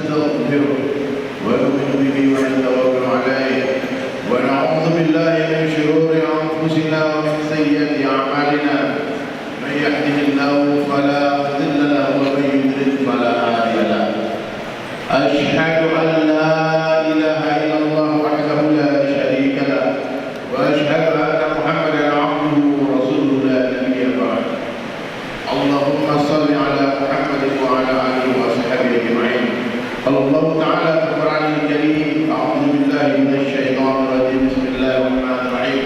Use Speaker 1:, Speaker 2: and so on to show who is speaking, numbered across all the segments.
Speaker 1: ونستغفره ونؤمن به ونتوكل عليه ونعوذ بالله من شرور أنفسنا ومن سيئات أعمالنا من يهده الله فلا مضل له ومن يضلل فلا هادي له أشهد أن لا إله إلا الله وحده لا شريك له وأشهد أن محمدا عبده ورسوله لا نبي بعده اللهم صل على محمد وعلى آله وصحبه أجمعين قال الله تعالى في القرآن الكريم أعوذ بالله من الشيطان الرجيم بسم الله الرحمن الرحيم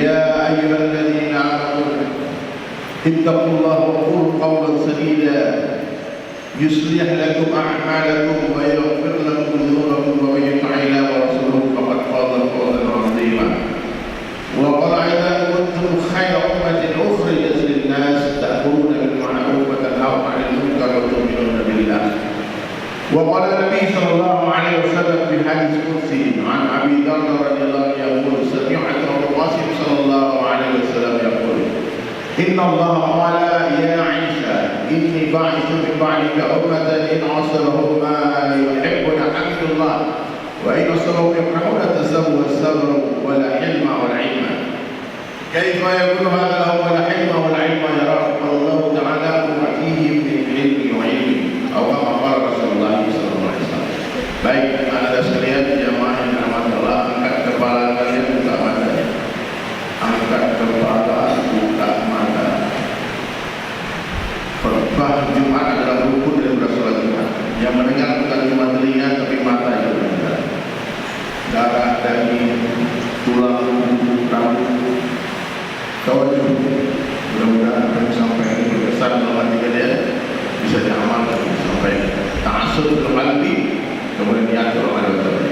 Speaker 1: يا أيها الذين آمنوا اتقوا الله وقولوا قولا سديدا يصلح لكم أعمالكم ويغفر لكم ذنوبكم ومن يطع الله ورسوله فقد فاز فوزا عظيما وقال أيضا كنتم خير أمة أخرجت للناس تأمرون بالمعروف وتنهون عن المنكر وتؤمنون بالله وقال النبي صلى الله عليه وسلم في الحديث القدسي عن أبي ذر رضي الله عنه يقول سمعت الرسول صلى الله عليه وسلم يقول إن الله قال يا عيسى إني باعث من بعدك أمة إن عصرهم ما يحبون حمد الله وإن عصرهم يكرهون التسوى والصبر ولا حلم ولا علم كيف يكون هذا له ولا حلم ولا علم يا رب قال الله تعالى وأتيه من علم وعلم أو كما قال رسول الله صلى الله عليه وسلم. Baik, anda sekalian jamaah yang dirahmati Allah, angkat kepala kalian, buka matanya. Angkat kepala, buka mata. Khutbah Jumat adalah rukun dari sholat Jumat. Yang mendengar bukan cuma telinga tapi mata yang mendengar. Darah, daging, tulang, rambut, tawajuh. Mudah-mudahan apa yang disampaikan ini berkesan dalam hati kalian bisa diamalkan sampai ta'assub dalam hati kemudian diatur oleh Allah.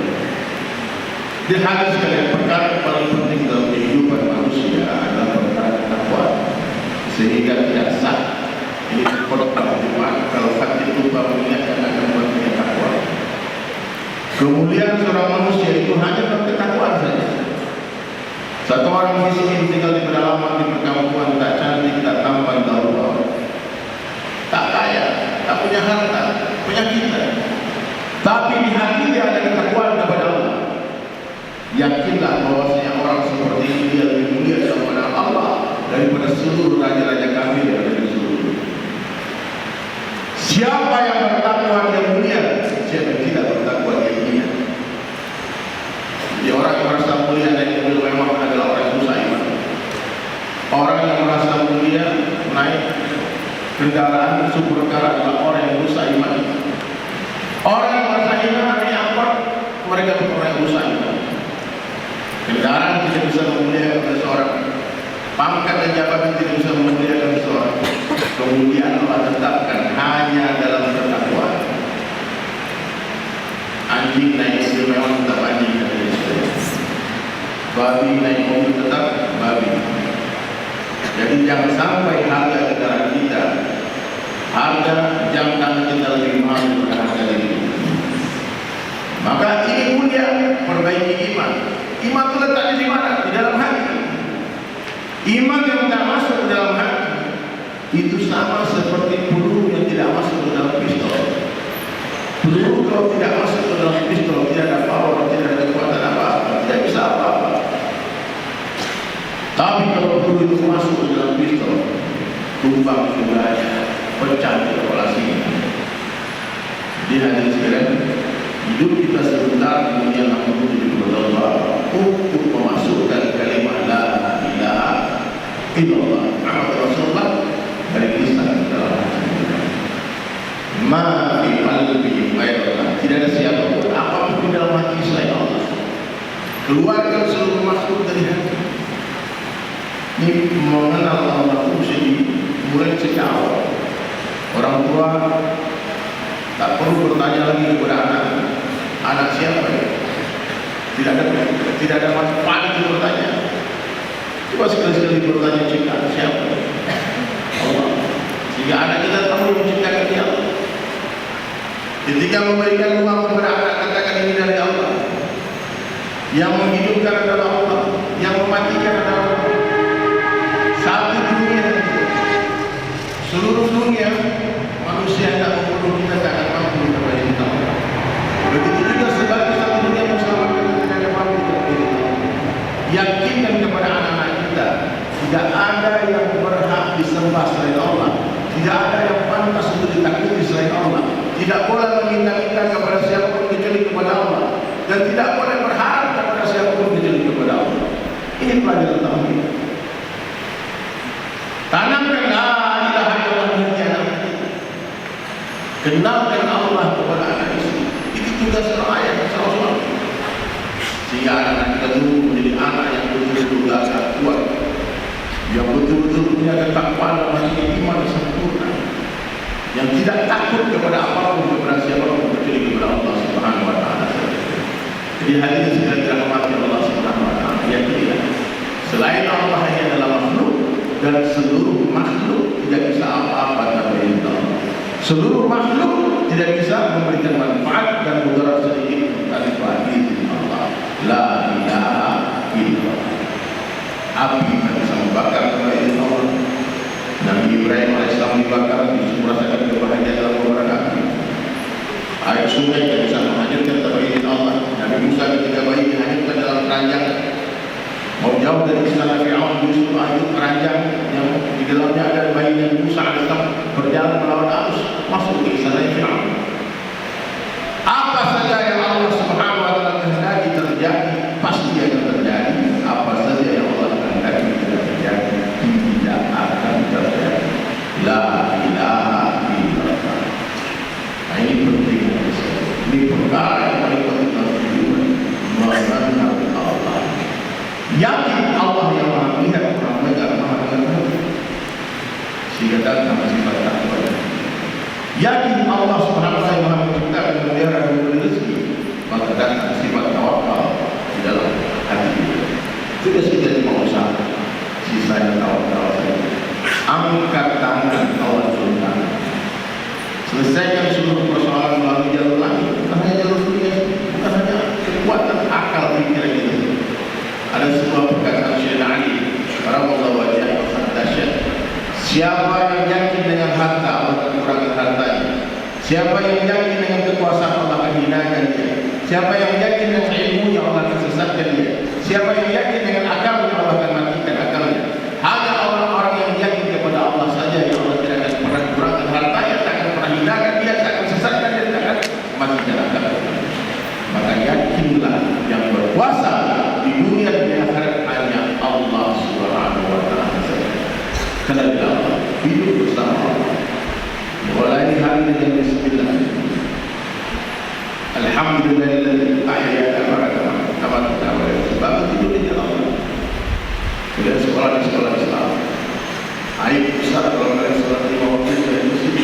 Speaker 1: Di hadis sekalian perkara yang paling penting dalam kehidupan manusia adalah perkara takwa sehingga tidak sah ini khutbah Jumat kalau hati lupa mengingatkan akan pentingnya takwa. Kemuliaan seorang manusia itu hanya berketakwaan saja. Satu orang miskin tinggal di pedalaman di perkampungan, tak cantik, tak tampan, tak rupa, tak kaya, tak punya harta, punya kita. Tapi di hati dia ada ketakwaan kepada Allah. Yakinlah bahwasanya orang seperti ini dia lebih mulia kepada Allah daripada seluruh raja-raja kafir yang ada di seluruh dunia. Siapa yang bertakwa dia mulia, siapa yang tidak bertakwa dia mulia. Jadi orang yang merasa mulia dan mobil mewah adalah orang yang susah iman. Orang yang merasa mulia naik kendaraan supercar adalah orang yang rusak iman. Orang yang merasa iman naik angkot, mereka bukan orang yang rusak iman. Kendaraan tidak bisa memuliakan seseorang, pangkat dan jabatan tidak bisa memuliakan seseorang. Kemuliaan Allah tetapkan hanya dalam ketakwaan. Anjing naik mobil mewah tetap anjing, babi naik mobil tetap babi. Jadi jangan sampai harga kendaraan kita, harga jam tangan kita lebih mahal daripada harga diri. Maka ini mulia, perbaiki iman. Iman itu letaknya di mana? Di dalam hati. Iman yang tidak masuk ke dalam hati itu sama seperti peluru yang tidak masuk ke dalam pistol. Peluru kalau tidak masuk ke dalam pistol tidak ada power, tidak ada kekuatan apa-apa, tidak bisa apa-apa. Tapi kalau peluru itu masuk ke dalam pistol, tumbang sebenarnya, pecah di kepala sini. Di hadis sekalian, hidup kita sebentar di dunia namun Allah untuk memasukkan kalimat la ilaha illallah Muhammad Rasulullah dari lisan dalam hati. Ma fi qalbi ghairullah. Tidak ada siapapun apapun di dalam hati selain Allah. Keluarkan seluruh makhluk dari hati. Ini mengenal Allah itu mesti mulai sejak awal. Orang tua tak perlu bertanya lagi kepada anak siapa ya? Tidak ada manfaat itu bertanya. Coba sekali-sekali bertanya ciptaan siapa? Allah. Sehingga anak kita tahu menciptakan dia. Ketika memberikan uang kepada anak, katakan ini dari Allah. Yang menghidupkan adalah Allah, yang mematikan adalah Allah. Satu dunia, seluruh dunia manusia tak perlu kita tak akan mampu kepada Allah. Tidak boleh meminta-minta kepada siapapun kecuali kepada Allah, dan tidak boleh berharap kepada siapapun kecuali kepada Allah. Ini pelajaran tauhid. Tanamkan la ilaha illallah di anak kita. Kenalkan Allah kepada anak istri. Itu tugas seorang ayah, seorang suami. Sehingga anak kita dulu menjadi anak yang betul-betul gagah kuat, yang betul-betul punya ketakwaan dan memiliki iman yang sempurna, yang tidak takut kepada apapun, kepada siapapun kecuali kepada Allah Subhanahu wa taala. Jadi hadirin sekalian dirahmati Allah Subhanahu wa taala. Yang ketiga, selain Allah hanya adalah makhluk, dan seluruh makhluk tidak bisa apa-apa tanpa izin Allah. Seluruh makhluk tidak bisa memberikan manfaat dan mudarat sedikit tanpa izin Allah. La ilaha illallah. Api tak bisa membakar tanpa izin Allah. Nabi Ibrahim alaihissalam dibakar, disuruh merasakan kebahagiaan dalam kobaran api. Air sungai tak bisa menghanyutkan tanpa izin Allah. Nabi Musa ketika bayi dihanyutkan dalam keranjang, mau jauh dari istana Fir'aun, disuruh hanyut keranjang yang di dalamnya ada bayi Nabi Musa alaihissalam berjalan melawan arus masuk ke istana Fir'aun. Apa saja yang Allah Subhanahu wa taala kehendaki terjadi pasti akan terjadi. Apa saja yang Allah kehendaki tidak terjadi tidak akan terjadi. La ilaha illallah. Nah, ini penting. Ini perkara yang paling penting dalam kehidupan. Mengenal Allah. Yakin Allah yang maha melihat, maha mendengar, maha mendengar. Sehingga datang sifat takwa. Yakin Allah Subhanahu wa taala yang maha mencipta dan memelihara dan memberi rezeki, maka datang sifat tawakal di dalam hati. Sudah sekali mau usaha, sisanya tawakal saja. Angkat tangan, Allah turunkan. Selesaikan seluruh persoalan melalui jalur langit, bukan hanya jalur dunia, bukan hanya kekuatan akal pikiran kita. Ada sebuah perkataan Syekh Ali radhiyallahu anhu yang dahsyat. Siapa yang yakin dengan harta, Allah akan kurangkan hartanya. Siapa yang yakin dengan kekuasaan, Allah akan hinakan dia. Siapa yang yakin dengan ilmunya, Allah akan sesatkan dia. Siapa yang yakin dengan akalnya, Allah akan matikan akalnya. Hanya orang-orang yang yakin kepada Allah saja yang Allah tidak akan pernah kurangkan hartanya, tak akan pernah hinakan dia, tak akan sesatkan dia, tak akan matikan akalnya. Maka yakinlah yang berkuasa di dunia dan di akhirat hanya Allah Subhanahu wa taala saja. Karena dia Allah hidup bersama Allah. Mulai hari dengan bismillah. Alhamdulillahilladzi ahyana ba'da kama sebab itu dia Allah. Kemudian sekolah di sekolah Islam. Aib besar kalau kalian sholat lima waktu dari masjid.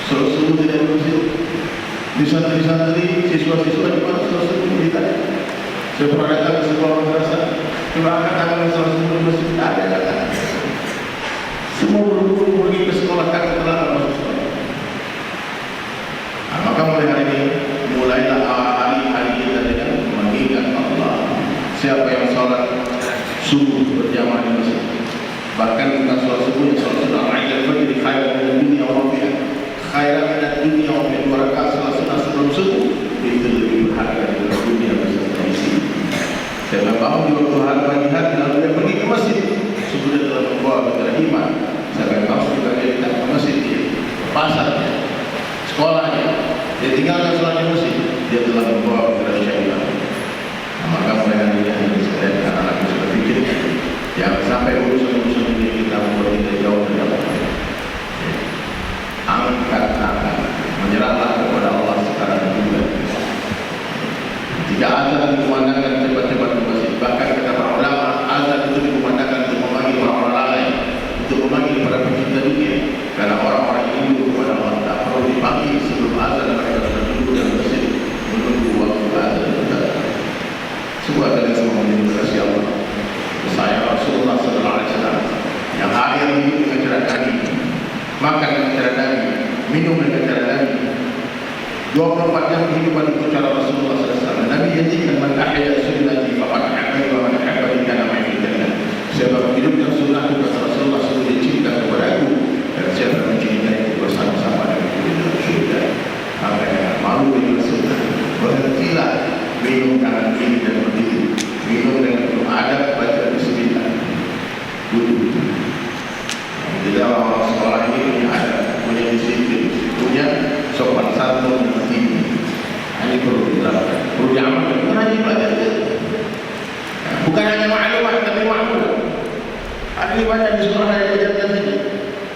Speaker 1: Sholat subuh tidak di masjid. Di santri-santri, siswa-siswa di mana sholat subuh ditanya. Saya pernah datang ke sekolah madrasah, coba angkat tangan sholat subuh di masjid, ada. Semua buru-buru pergi ke sekolah karena telah masuk sekolah. Nah, maka mulai hari ini, mulailah hari-hari kita dengan mengingat Allah. Siapa yang sholat subuh berjamaah di masjid, bahkan bukan sholat subuh, sholat sunnah ra'idul fajr khairan min dunia wa ma fiha, khairan min dunia wa ma 2 rakaat sholat sunnah sebelum subuh, itu lebih berharga dari dunia beserta isi. Saya bangun di waktu hari pagi hari lalu dia pergi ke masjid, sudah telah membawa bendera iman. Saya bangun juga dia datang ke masjid, ke pasar, sekolahnya, dia tinggalkan sholat di masjid, dia telah membawa bendera syaitan. Nah, maka mulai hari ini sekalian anak-anak sudah pikir, jangan sampai urusan-urusan ini kita membuat kita jauh dari Allah. Angkat tangan, menyerahlah kepada Allah sekarang juga. Jika azan dikumandangkan cepat-cepat ke masjid, bahkan kata para ulama, azan itu dikumandangkan untuk memanggil orang-orang lalai, untuk memanggil para pecinta dunia. Karena orang-orang ini dulu kepada Allah tak perlu dipanggil sebelum azan, mereka sudah duduk dalam masjid menunggu waktu azan datang. Sebuah dari semua menjadi Allah. Saya Rasulullah Sallallahu Alaihi Wasallam yang akhir hidup dengan cara daging, makan dengan cara daging, minum dengan cara daging. 24 jam kehidupan itu cara Rasulullah Sallallahu Alaihi Wasallam. Nabi janjikan man ahya sunnati faqad ahabani wa man ahabani kana ma'i fil jannah. Siapa menghidupkan sunnahku kata Rasulullah sudah dicinta kepadaku, dan siapa mencintaiku bersama-sama dengan di dalam syurga. Maka jangan malu dengan sunnah. Berhentilah minum kanan kiri dan berdiri. Minum dengan penuh adab, baca bismillah. Duduk. Di dalam sekolah ini punya adab, punya disiplin, punya sopan santun. ini perlu diterapkan, perlu diamalkan, bukan hanya belajar, bukan hanya maklumat tapi maklumat. Ada banyak di sekolah yang diajarkan saja.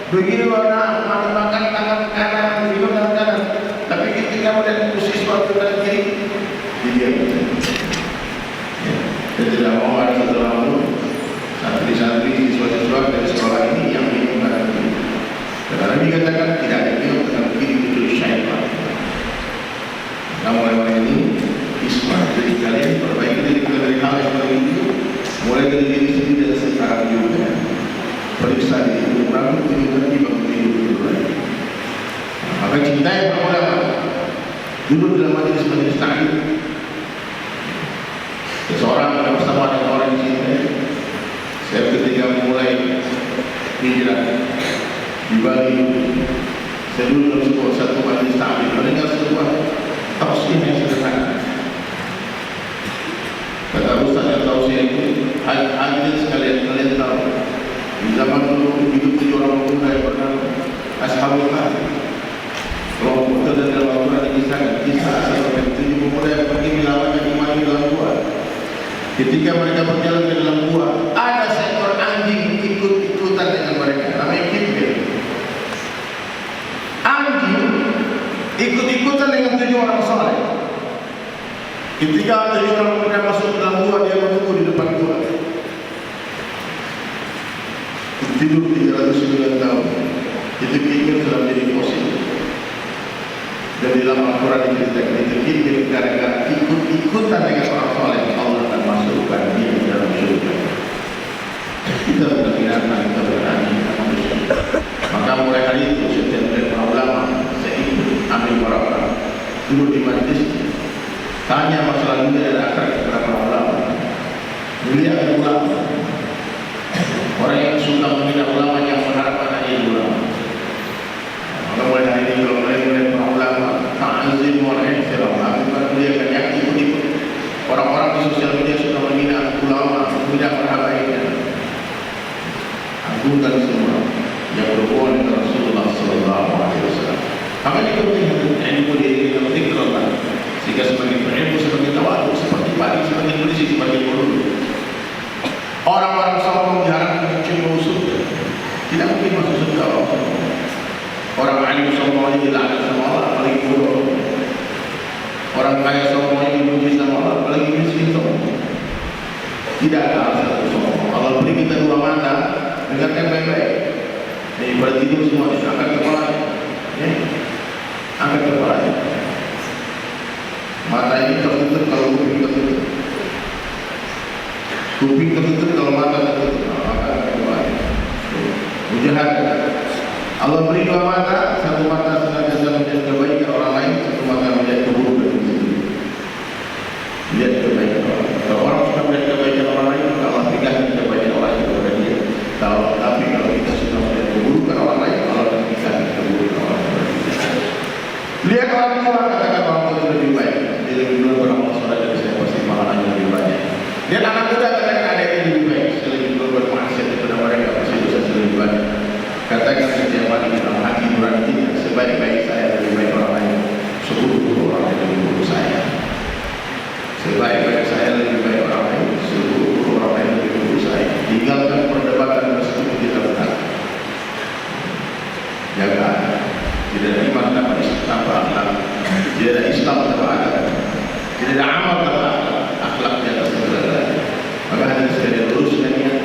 Speaker 1: Begini warna makan tangan kanan, minum tangan kanan. Tapi ketika melihat siswa tangan kiri, dia tidak mau ada satu orang santri-santri siswa-siswa dari sekolah ini yang minum tangan kiri. Karena dikatakan tidak ada minum tangan kiri itu syaitan. Nah, mulai ini isma, jadi kalian perbaiki diri dari hal yang seperti itu, mulai dari diri sendiri dan sekarang juga. Periksa diri kurang tidak dibagi hidup lagi. Maka cintai para ulama. Dulu dalam majelis taklim, seseorang yang bersama dengan orang yang cintai, saya ketika mulai hijrah di Bali, saya dulu dalam sebuah satu majelis taklim mendengar sebuah tausiah yang sederhana. Kata Ustaz yang tausiah itu, hadirin sekalian, kalian tahu di zaman dulu hidup 7 orang pemuda yang bernama Ashabul Kahfi. Kalau kita dalam Al-Quran dikisahkan kisah asal 7 pemuda yang pergi melawan yang mati dalam gua. Ketika mereka berjalan ke dalam gua, ada seekor anjing ikut-ikutan dengan mereka. Namanya Kibir. Anjing ikut-ikutan dengan 7 orang soleh. Ketika 7 orang pemuda masuk ke dalam gua, dia menunggu di depan gua. Hidup 309 tahun. Itu Kibir sudah menjadi fosil. Dan di dalam Al-Quran diceritakan itu Kibir gara-gara ikut-ikutan dengan orang soleh, Allah akan masukkan dia di dalam surga. Kita bukan binatang, kita bukan anjing, kita manusia. Maka mulai hari itu setiap dari para ulama saya ikut ambil para ulama. Dulu di majlis tanya masalah dunia dan akhirat kepada para ulama. Mulia ulama. Orang yang suka membina ulama yang mengharapkan hanya ulama. Maka mulai hari ini kalau mulai para ulama ta'azim wa ihtiram, bukan muliakan yang ikut-ikut. Orang-orang di sosial media sudah membina ulama, membina perhabaikan. Agungkan semua yang berhubungan dengan Rasulullah SAW. Maka kita punya ilmu diri dengan zikrullah. Sehingga sebagai ilmu, sebagai tawadhu, seperti padi, sebagai polisi, sebagai guru. Orang-orang sombong diharapkan mencium surga. Tidak mungkin masuk surga orang alim sombong aja dilaknat sama Allah, apalagi bodoh. Orang kaya sombong aja dipuji sama Allah, apalagi miskin sombong. Tidak ada alasan sombong. Allah beri kita 2 mata, dengarkan baik-baik. Jadi pada tidur semua, angkat kepalanya. Angkat kepalanya. Mata ini tertutup kalau kuping tertutup. Kuping tertutup kalau mata tertutup. Maka kepalanya. Mujahadah. Allah beri 2 mata, satu mata senantiasa melihat kebaikan orang lain, satu mata melihat keburukan diri sendiri. Lihat kebaikan orang lain. Kalau orang sudah melihat kebaikan orang lain, maka Allah tinggalkan kebaikan orang lain kepada dia. Tapi kalau kita sudah melihat keburukan orang lain, Allah akan tinggalkan keburukan orang lain kepada kita. Lihat orang tua, katakan orang tua lebih baik. Dia lebih dulu beramal soleh dari saya, pasti pahalanya lebih banyak. Lihat anak muda, katakan adiknya lebih baik. Saya lebih dulu bermaksiat kepada mereka, pasti dosa lebih banyak. Katakan setiap hari dalam hati nurani sebaik-baik saya lebih baik orang lain, 10 orang yang lebih buruk saya. Sebaik-baik saya lebih baik orang lain, 10 orang lain lebih buruk saya. Tinggalkan perdebatan meskipun kita benar. Jaga. Tidak ada iman tanpa akhlak, tidak ada Islam tanpa akhlak, tidak ada amal tanpa akhlak. Akhlak di atas segala-galanya. Maka hadirin sekalian, luruskan niat.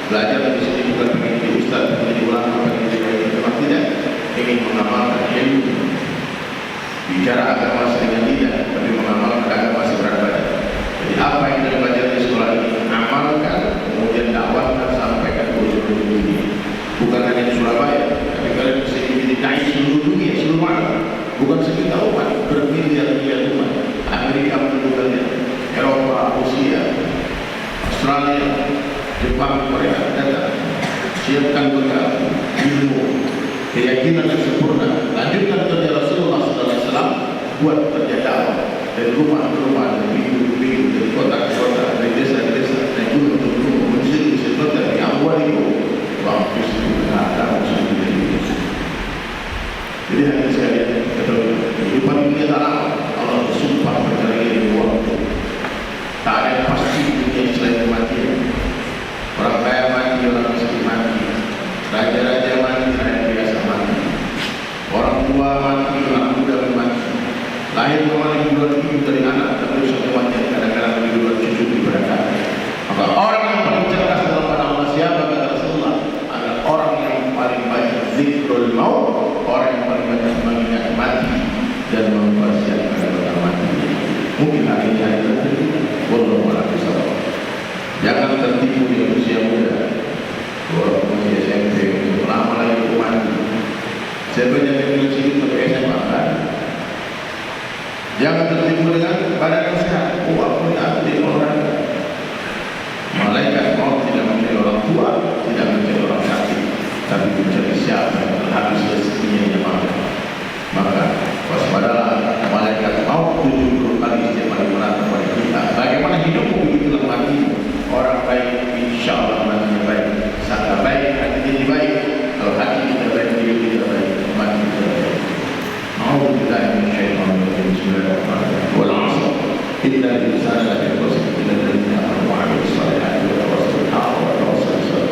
Speaker 1: Belajar di sini bukan pengen jadi ustaz, menjadi ulama, pengen jadi memang tidak, ingin mengamalkan ilmu. Bicara agama dengan lidah, tapi mengamalkan agama seberat badan. Jadi apa yang kita belajar di sekolah ini, amalkan, kemudian dakwahkan, sampaikan ke seluruh dunia. Bukan hanya di Surabaya, tapi kalian bisa jadi dai seluruh dunia, seluruh mana. Bukan sekitar umat, bermiliar-miliar umat. Amerika mendukungnya, Eropa, Rusia, Australia, Jepang, Korea, datang. Siapkan bekal, ilmu, keyakinan yang sempurna. Lanjutkan kerja Rasulullah SAW, buat kerja dakwah dari rumah ke rumah, dari minggu ke minggu, dari kota ke kota, dari desa ke desa, dari gunung ke gunung, menyusir ke kota, dari awal itu, bagus itu ada musuh dari itu. Jadi hadirin sekalian, kehidupan dunia tak lama. Allah bersumpah lebih duluan ibu dari anak, tapi semuanya kadang-kadang lebih duluan cucu daripada kakek. Maka orang yang paling cerdas dalam pandangan Allah siapa? Kata Rasulullah, adalah orang yang paling banyak zikrul maut, orang yang paling banyak mengingat mati dan mempersiapkan pada mati. Mungkin hari ini ada terjadi. Wallahu a'lam bishawab. Jangan tertipu di usia muda. Orang usia SMP, lama lagi mati. Siapa yang ingin hidup sampai SMA kan? Jangan tertipu dengan badan yang sehat. Oh, aku tidak ada orang. Malaikat maut tidak mencari orang tua, tidak mencari orang sakit, tapi mencari siapa yang habis rezekinya yang makan. Maka waspadalah, malaikat maut 70 kali setiap hari menatap pada kita. Bagaimana hidupmu begitulah mati. Orang baik insya Allah matinya baik. Sangka baik, hati jadi baik. Kalau hati kita baik, hidup kita baik, mati kita baik. A'udzubillahi minasyaitonir rajim. Bismillahirrahmanirrahim. Wal 'ashr. Innal insana lafi khusr illa alladziina aamanu wa 'amilus shalihati wa tawassaw bil haqqi wa tawassaw bis sabr.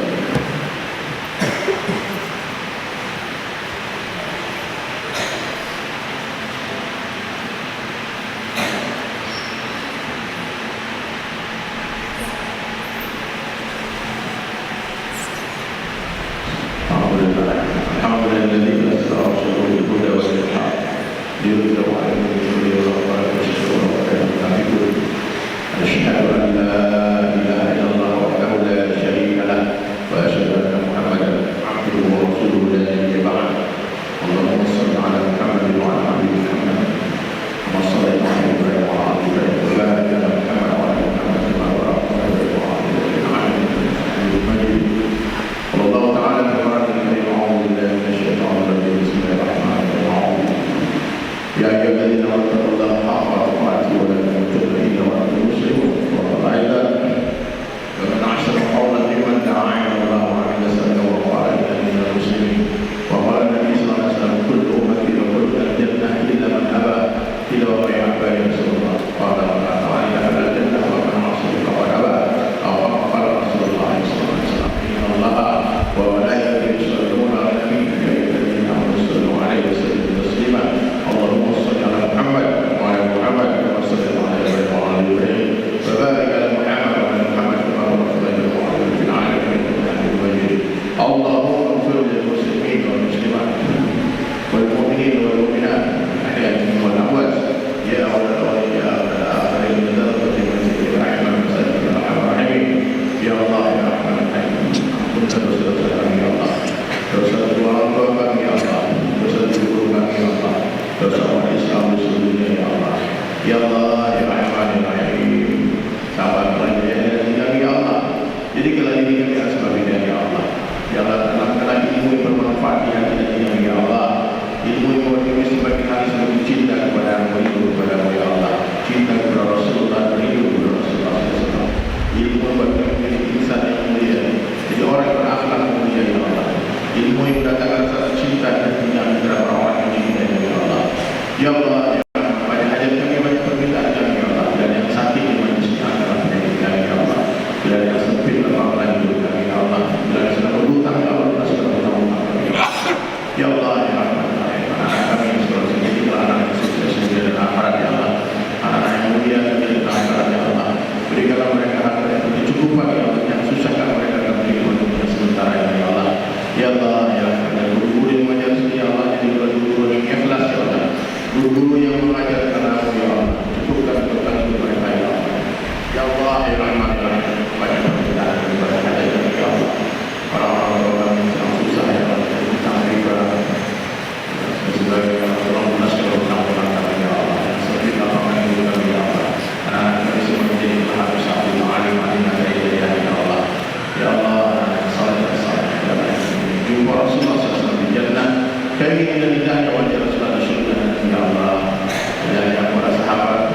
Speaker 1: Kami ingin lidahnya wajah Rasulullah di syurga nanti ya Allah. Dan yang para sahabat